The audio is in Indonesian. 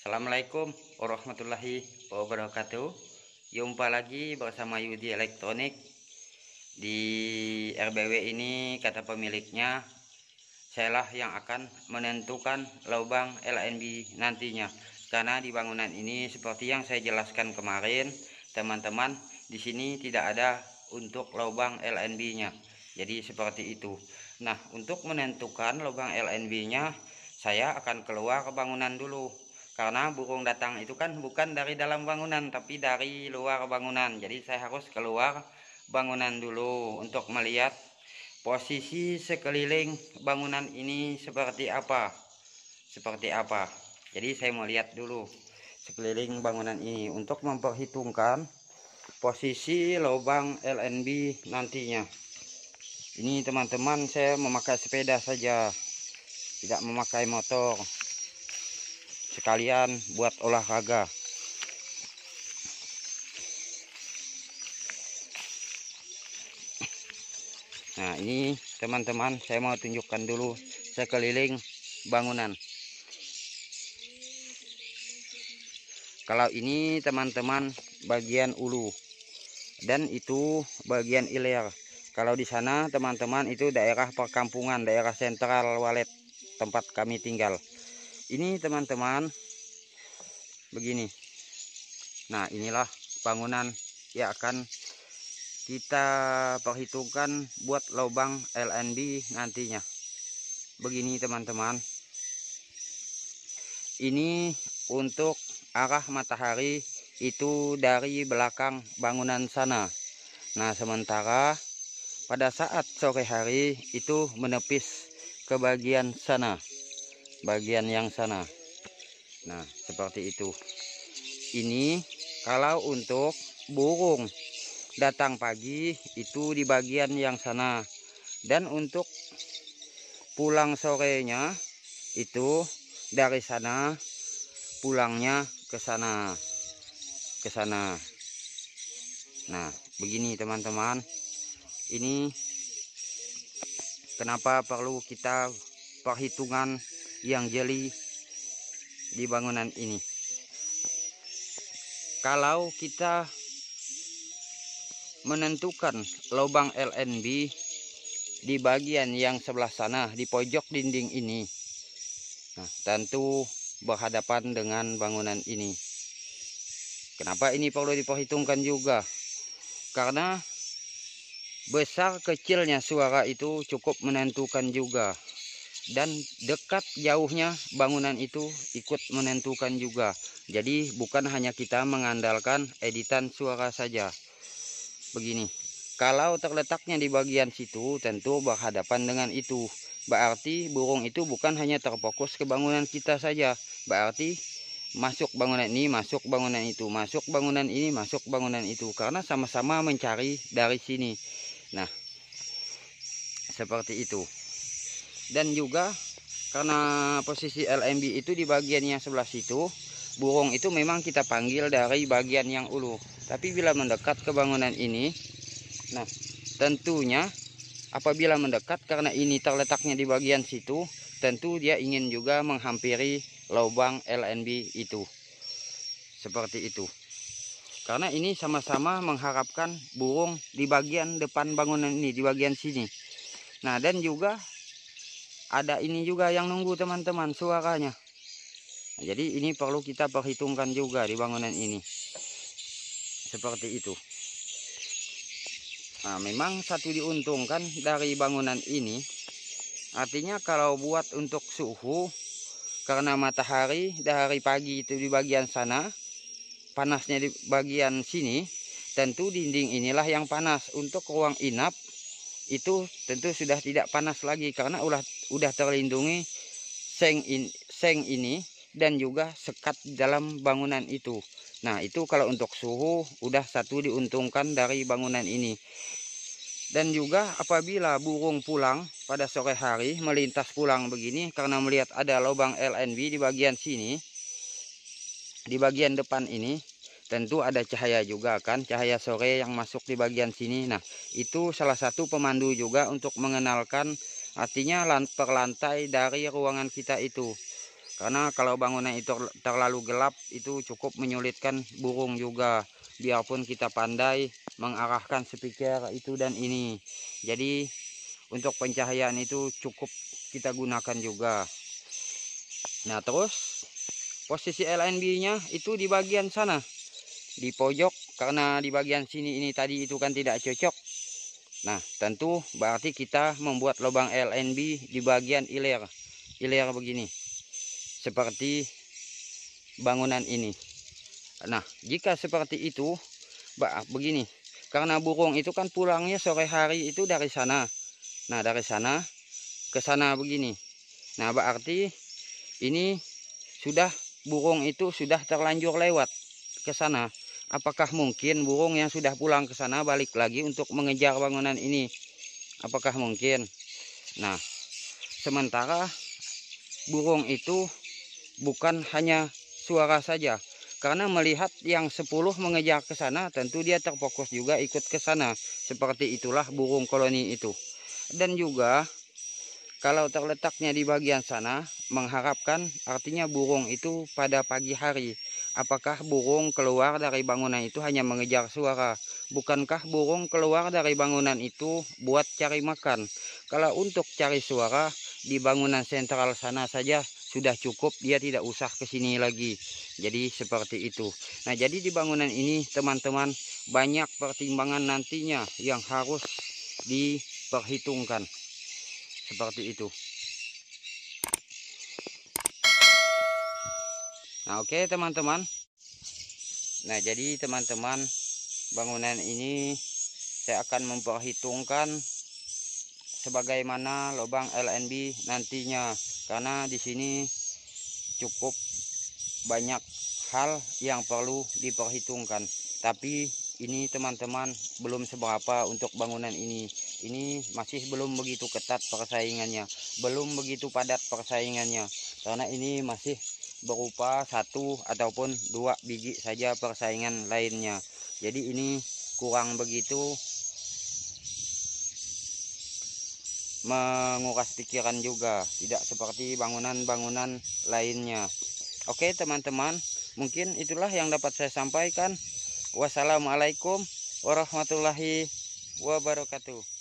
Assalamualaikum warahmatullahi wabarakatuh. Jumpa lagi bersama Yudi Elektronik. Di RBW ini kata pemiliknya, sayalah yang akan menentukan lubang LNB nantinya. Karena di bangunan ini seperti yang saya jelaskan kemarin, teman-teman, di sini tidak ada untuk lubang LNB-nya. Jadi seperti itu. Nah, untuk menentukan lubang LNB-nya, saya akan keluar ke bangunan dulu. Karena burung datang itu kan bukan dari dalam bangunan, tapi dari luar bangunan. Jadi saya harus keluar bangunan dulu untuk melihat posisi sekeliling bangunan ini seperti apa. Jadi saya mau lihat dulu sekeliling bangunan ini untuk memperhitungkan posisi lubang LNB nantinya. Ini teman-teman, saya memakai sepeda saja, tidak memakai motor, sekalian buat olahraga. Nah, ini teman-teman, saya mau tunjukkan dulu sekeliling bangunan. Kalau ini teman-teman bagian ulu, dan itu bagian iler. Kalau di sana teman-teman itu daerah perkampungan, daerah sentral Walet tempat kami tinggal. Ini teman-teman begini. Nah, inilah bangunan yang akan kita perhitungkan buat lubang LNB nantinya. Begini teman-teman, ini untuk arah matahari itu dari belakang bangunan sana. Nah, sementara pada saat sore hari itu menepis ke bagian sana, bagian yang sana. Nah, seperti itu. Ini kalau untuk burung datang pagi itu di bagian yang sana, dan untuk pulang sorenya itu dari sana pulangnya ke sana, Nah, begini teman-teman, ini kenapa perlu kita perhitungan yang jeli di bangunan ini. Kalau kita menentukan lubang LNB di bagian yang sebelah sana, di pojok dinding ini, nah, tentu berhadapan dengan bangunan ini. Kenapa ini perlu diperhitungkan juga? Karena besar kecilnya suara itu cukup menentukan juga, dan dekat jauhnya bangunan itu ikut menentukan juga. Jadi bukan hanya kita mengandalkan editan suara saja. Begini, kalau terletaknya di bagian situ tentu berhadapan dengan itu. Berarti burung itu bukan hanya terfokus ke bangunan kita saja. Berarti masuk bangunan ini, masuk bangunan itu, masuk bangunan ini, masuk bangunan itu. Karena sama-sama mencari dari sini. Nah, seperti itu. Dan juga karena posisi LNB itu di bagian yang sebelah situ, burung itu memang kita panggil dari bagian yang ulu. Tapi bila mendekat ke bangunan ini, nah tentunya apabila mendekat, karena ini terletaknya di bagian situ, tentu dia ingin juga menghampiri lubang LNB itu. Seperti itu. Karena ini sama-sama mengharapkan burung di bagian depan bangunan ini, di bagian sini. Nah, dan juga ada ini juga yang nunggu teman-teman, suaranya. Nah, jadi ini perlu kita perhitungkan juga di bangunan ini. Seperti itu. Nah, memang satu diuntungkan dari bangunan ini. Artinya kalau buat untuk suhu, karena matahari dari pagi itu di bagian sana, panasnya di bagian sini, tentu dinding inilah yang panas. Untuk ruang inap itu tentu sudah tidak panas lagi, karena udah terlindungi seng ini dan juga sekat dalam bangunan itu. Nah, itu kalau untuk suhu udah satu diuntungkan dari bangunan ini. Dan juga apabila burung pulang pada sore hari, melintas pulang begini, karena melihat ada lubang LNB di bagian sini, di bagian depan ini, tentu ada cahaya juga kan, cahaya sore yang masuk di bagian sini. Nah, itu salah satu pemandu juga untuk mengenalkan, artinya per lantai dari ruangan kita itu. Karena kalau bangunan itu terlalu gelap itu cukup menyulitkan burung juga. Biarpun kita pandai mengarahkan speaker itu dan ini. Jadi untuk pencahayaan itu cukup kita gunakan juga. Nah terus posisi LNB-nya itu di bagian sana, di pojok, karena di bagian sini ini tadi itu kan tidak cocok. Nah tentu berarti kita membuat lubang LNB di bagian iler begini, seperti bangunan ini. Nah jika seperti itu begini, karena burung itu kan pulangnya sore hari itu dari sana. Nah dari sana ke sana begini. Nah berarti ini sudah burung itu sudah terlanjur lewat ke sana. Apakah mungkin burung yang sudah pulang ke sana balik lagi untuk mengejar bangunan ini? Apakah mungkin? Nah, sementara burung itu bukan hanya suara saja. Karena melihat yang 10 mengejar ke sana, tentu dia terfokus juga ikut ke sana. Seperti itulah burung koloni itu. Dan juga kalau terletaknya di bagian sana, mengharapkan artinya burung itu pada pagi hari. Apakah burung keluar dari bangunan itu hanya mengejar suara? Bukankah burung keluar dari bangunan itu buat cari makan? Kalau untuk cari suara di bangunan sentral sana saja sudah cukup, dia tidak usah ke sini lagi. Jadi seperti itu. Nah, jadi di bangunan ini teman-teman banyak pertimbangan nantinya yang harus diperhitungkan. Seperti itu. Nah oke teman-teman. Nah jadi teman-teman, bangunan ini saya akan memperhitungkan sebagaimana lubang LNB nantinya, karena di sini cukup banyak hal yang perlu diperhitungkan. Tapi ini teman-teman belum seberapa untuk bangunan ini. Ini masih belum begitu ketat persaingannya, belum begitu padat persaingannya, karena ini masih berupa 1 ataupun 2 biji saja persaingan lainnya. Jadi ini kurang begitu menguras pikiran juga, tidak seperti bangunan-bangunan lainnya. Oke teman-teman, mungkin itulah yang dapat saya sampaikan. Wassalamualaikum warahmatullahi wabarakatuh.